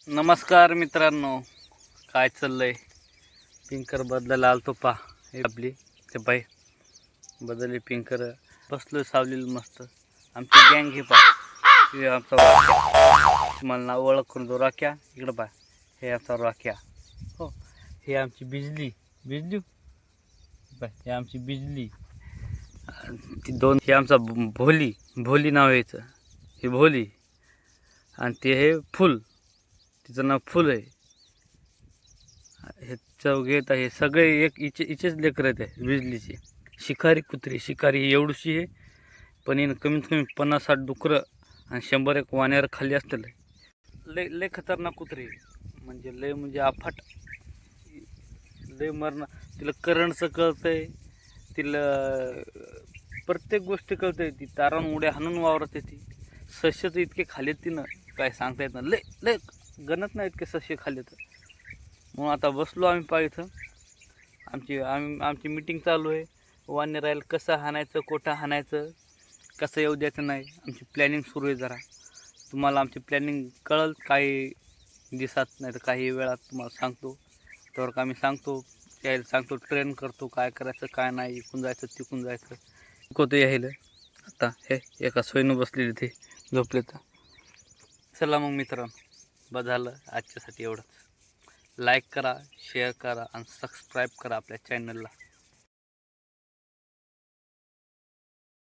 नमस्कार मित्रांनो, काय चाललंय? पिंकर बदलायला आलतो पा हे आपली ते बाई बदलली पिंकर. बसलोय सावलीला मस्त. आमची गँग हे पा हे आमचा राख्या. तुम्हाला नाव ओळख करून दो. राख्या इकडं पा, हे आमचा राख्या. हो, हे आमची बिजली बिजली बाय, हे आमची बिजली. ती दोन, हे आमचा भोली भोली नाव यायचं, हे भोली. आणि ते हे फुल, तिचं नाव फुल आहे. हे चौघे हे सगळे एक इचेच लेकर आहेत बिजलीचे. शिकारी कुत्री, शिकारी एवढीशी आहे, पण हिनं कमीत कमी 50-60 डुकरं आणि 100-1 वाण्यावर खाली असतं. लय लय खतरनाक कुत्री, म्हणजे अफाट, लय मरण. तिला करंटचं कळतंय, तिला प्रत्येक गोष्टी कळतंय. ती तारावून उड्या हाणून वावरते. ती सस्य तर इतके खालीत तिनं काय सांगता येत ना. लय लय गणत नाही इतके सस्य खाल्ले. तर मग आता बसलो आम्ही पा इथं. आमची मीटिंग चालू आहे. वान्य राहील कसं हाणायचं, कोठं हाणायचं, कसं येऊ द्यायचं नाही. आमची प्लॅनिंग सुरू आहे. जरा तुम्हाला आमची प्लॅनिंग कळल काही दिवसात, नाही तर काही वेळात तुम्हाला सांगतो. तर आम्ही सांगतो, यायला सांगतो, ट्रेन करतो काय करायचं काय नाही, इकून जायचं तिकून जायचं. शिकवतो यायला. आता हे एका सोयीनं बसलेली ते झोपले. तर चला मग मित्रांनो, बस झालं आजच्यासाठी एवढंच. लाईक करा, शेअर करा आणि सबस्क्राईब करा आपल्या चॅनलला.